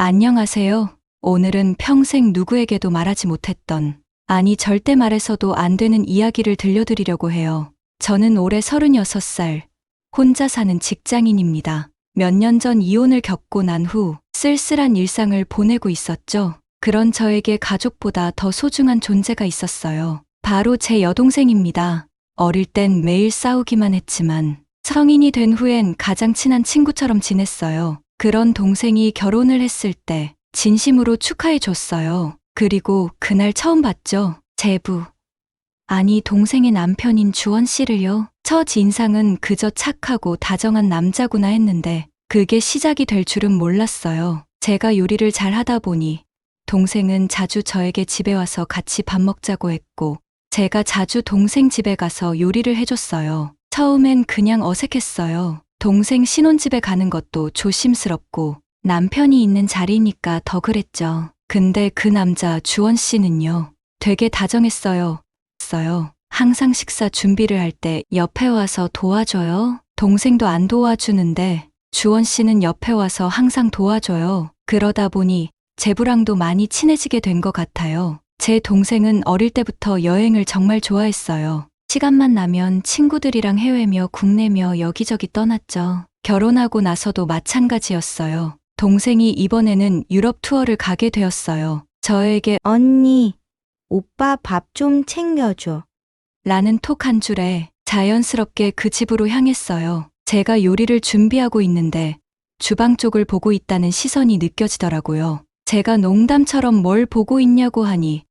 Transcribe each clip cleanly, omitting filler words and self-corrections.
안녕하세요. 오늘은 평생 누구에게도 말하지 못했던, 아니 절대 말해서도 안 되는 이야기를 들려드리려고 해요. 저는 올해 36살, 혼자 사는 직장인입니다. 몇 년 전 이혼을 겪고 난 후 쓸쓸한 일상을 보내고 있었죠. 그런 저에게 가족보다 더 소중한 존재가 있었어요. 바로 제 여동생입니다. 어릴 땐 매일 싸우기만 했지만 성인이 된 후엔 가장 친한 친구처럼 지냈어요. 그런 동생이 결혼을 했을 때 진심으로 축하해 줬어요. 그리고 그날 처음 봤죠. 제부. 아니 동생의 남편인 주원 씨를요. 첫 인상은 그저 착하고 다정한 남자구나 했는데 그게 시작이 될 줄은 몰랐어요. 제가 요리를 잘 하다 보니 동생은 자주 저에게 집에 와서 같이 밥 먹자고 했고 제가 자주 동생 집에 가서 요리를 해줬어요. 처음엔 그냥 어색했어요. 동생 신혼집에 가는 것도 조심스럽고 남편이 있는 자리니까 더 그랬죠. 근데 그 남자 주원 씨는요. 되게 다정했어요. 항상 식사 준비를 할 때 옆에 와서 도와줘요. 동생도 안 도와주는데 주원 씨는 옆에 와서 항상 도와줘요. 그러다 보니 제부랑도 많이 친해지게 된 것 같아요. 제 동생은 어릴 때부터 여행을 정말 좋아했어요. 시간만 나면 친구들이랑 해외며 국내며 여기저기 떠났죠. 결혼하고 나서도 마찬가지였어요. 동생이 이번에는 유럽 투어를 가게 되었어요. 저에게 언니, 오빠 밥 좀 챙겨줘. 라는 톡 한 줄에 자연스럽게 그 집으로 향했어요. 제가 요리를 준비하고 있는데 주방 쪽을 보고 있다는 시선이 느껴지더라고요. 제가 농담처럼 뭘 보고 있냐고 하니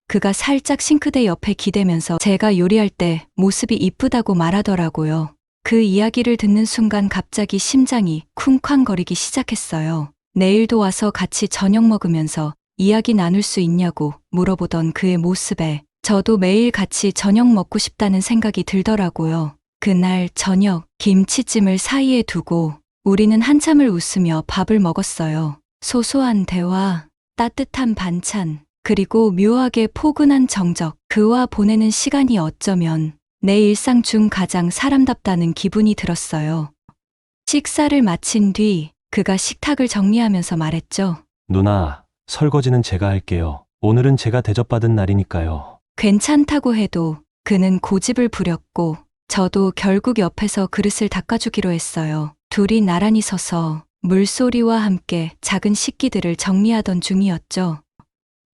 그가 살짝 싱크대 옆에 기대면서 제가 요리할 때 모습이 이쁘다고 말하더라고요. 그 이야기를 듣는 순간 갑자기 심장이 쿵쾅거리기 시작했어요. 내일도 와서 같이 저녁 먹으면서 이야기 나눌 수 있냐고 물어보던 그의 모습에 저도 매일 같이 저녁 먹고 싶다는 생각이 들더라고요. 그날 저녁 김치찜을 사이에 두고 우리는 한참을 웃으며 밥을 먹었어요. 소소한 대화, 따뜻한 반찬, 그리고 묘하게 포근한 정적, 그와 보내는 시간이 어쩌면 내 일상 중 가장 사람답다는 기분이 들었어요. 식사를 마친 뒤 그가 식탁을 정리하면서 말했죠. 누나, 설거지는 제가 할게요. 오늘은 제가 대접받은 날이니까요. 괜찮다고 해도 그는 고집을 부렸고 저도 결국 옆에서 그릇을 닦아주기로 했어요. 둘이 나란히 서서 물소리와 함께 작은 식기들을 정리하던 중이었죠.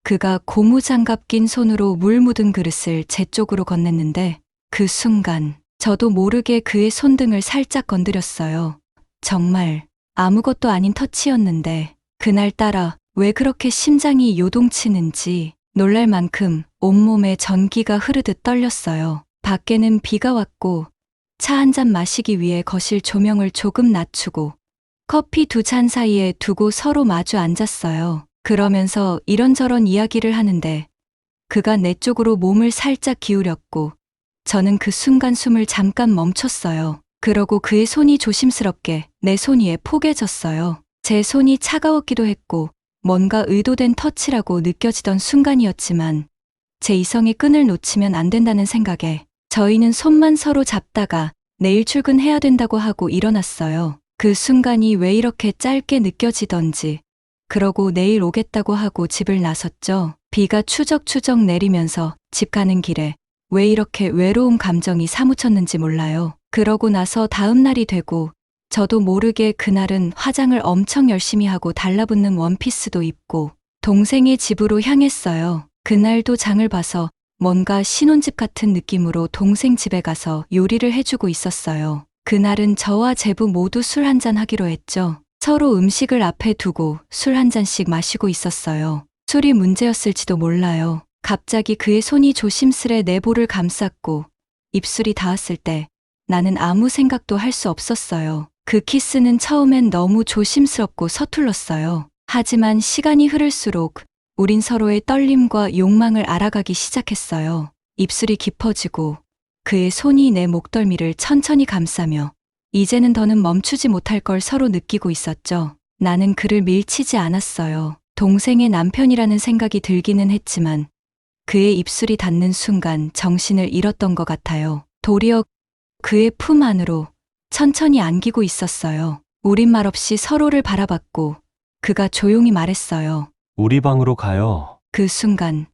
그가 고무장갑 낀 손으로 물 묻은 그릇을 제 쪽으로 건넸는데 그 순간 저도 모르게 그의 손등을 살짝 건드렸어요. 정말 아무것도 아닌 터치였는데 그날따라 왜 그렇게 심장이 요동치는지 놀랄 만큼 온몸에 전기가 흐르듯 떨렸어요. 밖에는 비가 왔고 차 한 잔 마시기 위해 거실 조명을 조금 낮추고 커피 두 잔 사이에 두고 서로 마주 앉았어요. 그러면서 이런저런 이야기를 하는데 그가 내 쪽으로 몸을 살짝 기울였고 저는 그 순간 숨을 잠깐 멈췄어요. 그러고 그의 손이 조심스럽게 내 손 위에 포개졌어요. 제 손이 차가웠기도 했고 뭔가 의도된 터치라고 느껴지던 순간이었지만 제 이성의 끈을 놓치면 안 된다는 생각에 저희는 손만 서로 잡다가 내일 출근해야 된다고 하고 일어났어요. 그 순간이 왜 이렇게 짧게 느껴지던지 그러고 내일 오겠다고 하고 집을 나섰죠. 비가 추적추적 내리면서 집 가는 길에 왜 이렇게 외로운 감정이 사무쳤는지 몰라요. 그러고 나서 다음 날이 되고 저도 모르게 그날은 화장을 엄청 열심히 하고 달라붙는 원피스도 입고 동생의 집으로 향했어요. 그날도 장을 봐서 뭔가 신혼집 같은 느낌으로 동생 집에 가서 요리를 해주고 있었어요. 그날은 저와 제부 모두 술 한잔 하기로 했죠. 서로 음식을 앞에 두고 술 한 잔씩 마시고 있었어요. 술이 문제였을지도 몰라요. 갑자기 그의 손이 조심스레 내 볼을 감쌌고 입술이 닿았을 때 나는 아무 생각도 할 수 없었어요. 그 키스는 처음엔 너무 조심스럽고 서툴렀어요. 하지만 시간이 흐를수록 우린 서로의 떨림과 욕망을 알아가기 시작했어요. 입술이 깊어지고 그의 손이 내 목덜미를 천천히 감싸며 이제는 더는 멈추지 못할 걸 서로 느끼고 있었죠. 나는 그를 밀치지 않았어요. 동생의 남편이라는 생각이 들기는 했지만 그의 입술이 닿는 순간 정신을 잃었던 것 같아요. 도리어 그의 품 안으로 천천히 안기고 있었어요. 우린 말없이 서로를 바라봤고 그가 조용히 말했어요. 우리 방으로 가요. 그 순간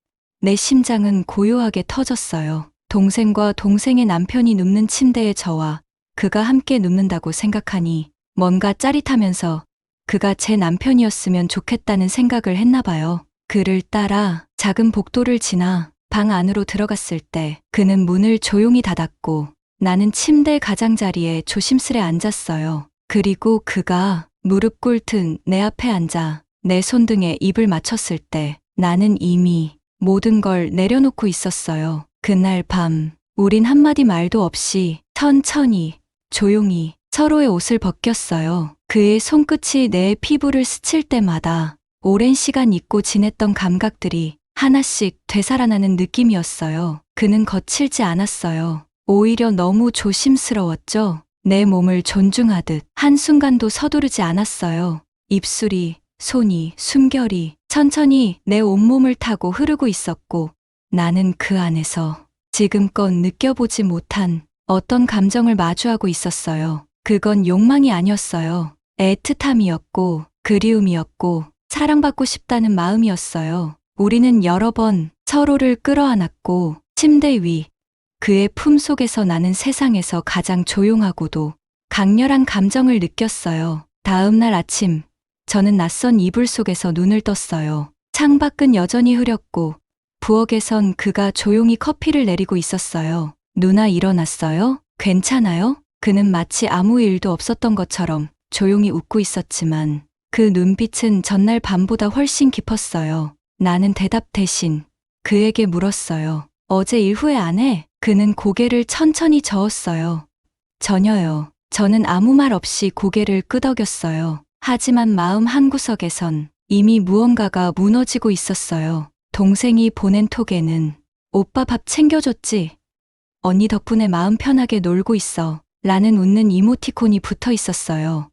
내 심장은 고요하게 터졌어요. 동생과 동생의 남편이 눕는 침대에 저와 그가 함께 눕는다고 생각하니 뭔가 짜릿하면서 그가 제 남편이었으면 좋겠다는 생각을 했나 봐요. 그를 따라 작은 복도를 지나 방 안으로 들어갔을 때 그는 문을 조용히 닫았고 나는 침대 가장자리에 조심스레 앉았어요. 그리고 그가 무릎 꿇든 내 앞에 앉아 내 손등에 입을 맞췄을 때 나는 이미 모든 걸 내려놓고 있었어요. 그날 밤 우린 한마디 말도 없이 천천히 조용히 서로의 옷을 벗겼어요. 그의 손끝이 내 피부를 스칠 때마다 오랜 시간 잊고 지냈던 감각들이 하나씩 되살아나는 느낌이었어요. 그는 거칠지 않았어요. 오히려 너무 조심스러웠죠. 내 몸을 존중하듯 한순간도 서두르지 않았어요. 입술이, 손이, 숨결이 천천히 내 온몸을 타고 흐르고 있었고 나는 그 안에서 지금껏 느껴보지 못한 어떤 감정을 마주하고 있었어요. 그건 욕망이 아니었어요. 애틋함이었고 그리움이었고 사랑받고 싶다는 마음이었어요. 우리는 여러 번 서로를 끌어안았고 침대 위 그의 품속에서 나는 세상에서 가장 조용하고도 강렬한 감정을 느꼈어요. 다음 날 아침 저는 낯선 이불 속에서 눈을 떴어요. 창밖은 여전히 흐렸고 부엌에선 그가 조용히 커피를 내리고 있었어요. 누나 일어났어요? 괜찮아요? 그는 마치 아무 일도 없었던 것처럼 조용히 웃고 있었지만 그 눈빛은 전날 밤보다 훨씬 깊었어요. 나는 대답 대신 그에게 물었어요. 어제 일 후회 안 해? 그는 고개를 천천히 저었어요. 전혀요. 저는 아무 말 없이 고개를 끄덕였어요. 하지만 마음 한구석에선 이미 무언가가 무너지고 있었어요. 동생이 보낸 톡에는 오빠 밥 챙겨줬지? 언니 덕분에 마음 편하게 놀고 있어. 라는 웃는 이모티콘이 붙어 있었어요.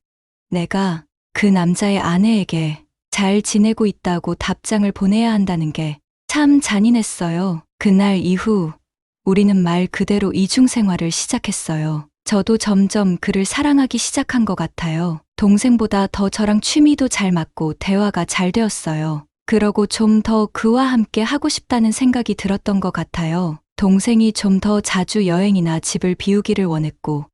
내가 그 남자의 아내에게 잘 지내고 있다고 답장을 보내야 한다는 게 참 잔인했어요. 그날 이후 우리는 말 그대로 이중생활을 시작했어요. 저도 점점 그를 사랑하기 시작한 것 같아요. 동생보다 더 저랑 취미도 잘 맞고 대화가 잘 되었어요. 그러고 좀 더 그와 함께 하고 싶다는 생각이 들었던 것 같아요. 동생이 좀 더 자주 여행이나 집을 비우기를 원했고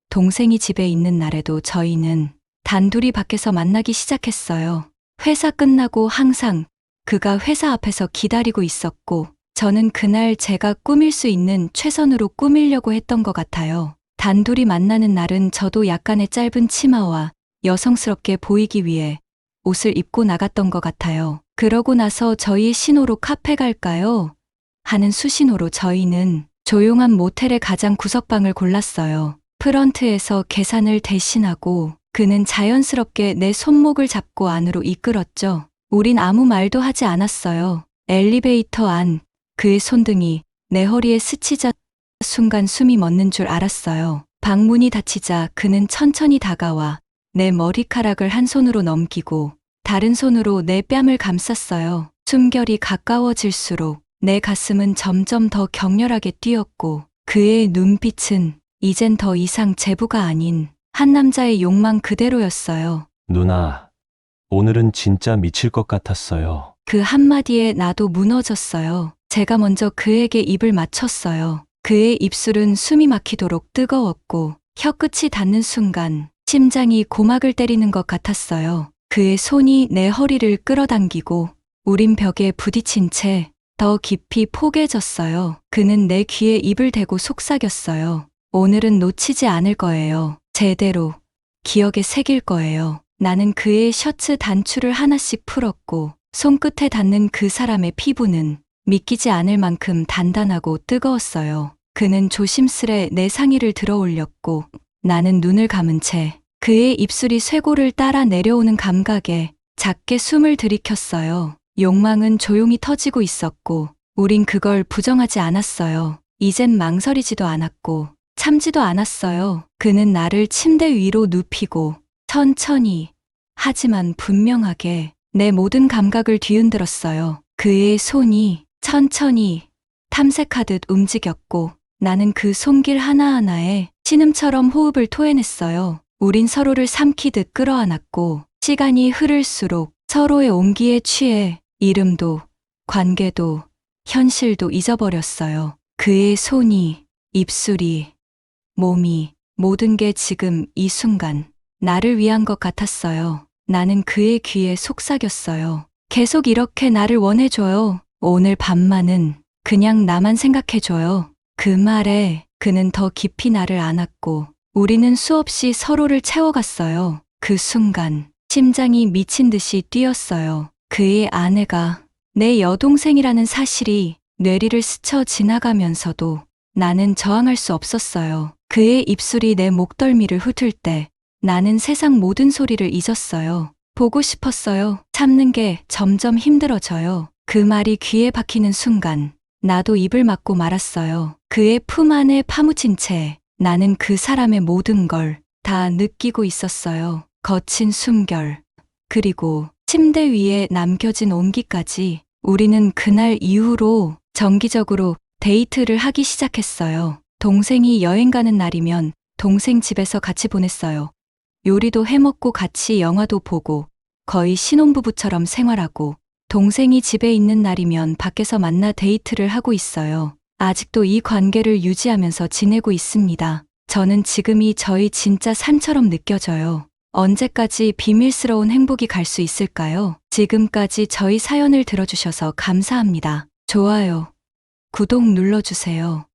동생이 집에 있는 날에도 저희는 단둘이 밖에서 만나기 시작했어요. 회사 끝나고 항상 그가 회사 앞에서 기다리고 있었고 저는 그날 제가 꾸밀 수 있는 최선으로 꾸미려고 했던 것 같아요. 단둘이 만나는 날은 저도 약간의 짧은 치마와 여성스럽게 보이기 위해 옷을 입고 나갔던 것 같아요. 그러고 나서 저희의 신호로 카페 갈까요? 하는 수신호로 저희는 조용한 모텔의 가장 구석방을 골랐어요. 프런트에서 계산을 대신하고 그는 자연스럽게 내 손목을 잡고 안으로 이끌었죠. 우린 아무 말도 하지 않았어요. 엘리베이터 안 그의 손등이 내 허리에 스치자 순간 숨이 멎는 줄 알았어요. 방문이 닫히자 그는 천천히 다가와 내 머리카락을 한 손으로 넘기고 다른 손으로 내 뺨을 감쌌어요. 숨결이 가까워질수록 내 가슴은 점점 더 격렬하게 뛰었고 그의 눈빛은 이젠 더 이상 제부가 아닌 한 남자의 욕망 그대로였어요. 누나, 오늘은 진짜 미칠 것 같았어요. 그 한마디에 나도 무너졌어요. 제가 먼저 그에게 입을 맞췄어요. 그의 입술은 숨이 막히도록 뜨거웠고 혀끝이 닿는 순간 심장이 고막을 때리는 것 같았어요. 그의 손이 내 허리를 끌어당기고 우린 벽에 부딪힌 채 더 깊이 포개졌어요. 그는 내 귀에 입을 대고 속삭였어요. 오늘은 놓치지 않을 거예요. 제대로 기억에 새길 거예요. 나는 그의 셔츠 단추를 하나씩 풀었고 손끝에 닿는 그 사람의 피부는 믿기지 않을 만큼 단단하고 뜨거웠어요. 그는 조심스레 내 상의를 들어 올렸고 나는 눈을 감은 채 그의 입술이 쇄골을 따라 내려오는 감각에 작게 숨을 들이켰어요. 욕망은 조용히 터지고 있었고 우린 그걸 부정하지 않았어요. 이젠 망설이지도 않았고 참지도 않았어요. 그는 나를 침대 위로 눕히고 천천히 하지만 분명하게 내 모든 감각을 뒤흔들었어요. 그의 손이 천천히 탐색하듯 움직였고 나는 그 손길 하나하나에 신음처럼 호흡을 토해냈어요. 우린 서로를 삼키듯 끌어안았고 시간이 흐를수록 서로의 온기에 취해 이름도, 관계도, 현실도 잊어버렸어요. 그의 손이, 입술이, 몸이, 모든 게 지금 이 순간 나를 위한 것 같았어요. 나는 그의 귀에 속삭였어요. 계속 이렇게 나를 원해줘요. 오늘 밤만은 그냥 나만 생각해줘요. 그 말에 그는 더 깊이 나를 안았고 우리는 수없이 서로를 채워갔어요. 그 순간 심장이 미친 듯이 뛰었어요. 그의 아내가 내 여동생이라는 사실이 뇌리를 스쳐 지나가면서도 나는 저항할 수 없었어요. 그의 입술이 내 목덜미를 훑을 때 나는 세상 모든 소리를 잊었어요. 보고 싶었어요. 참는 게 점점 힘들어져요. 그 말이 귀에 박히는 순간 나도 입을 막고 말았어요. 그의 품 안에 파묻힌 채 나는 그 사람의 모든 걸 다 느끼고 있었어요. 거친 숨결, 그리고 침대 위에 남겨진 온기까지. 우리는 그날 이후로 정기적으로 데이트를 하기 시작했어요. 동생이 여행 가는 날이면 동생 집에서 같이 보냈어요. 요리도 해먹고 같이 영화도 보고 거의 신혼부부처럼 생활하고, 동생이 집에 있는 날이면 밖에서 만나 데이트를 하고 있어요. 아직도 이 관계를 유지하면서 지내고 있습니다. 저는 지금이 저희 진짜 삶처럼 느껴져요. 언제까지 비밀스러운 행복이 갈 수 있을까요? 지금까지 저희 사연을 들어주셔서 감사합니다. 좋아요, 구독 눌러주세요.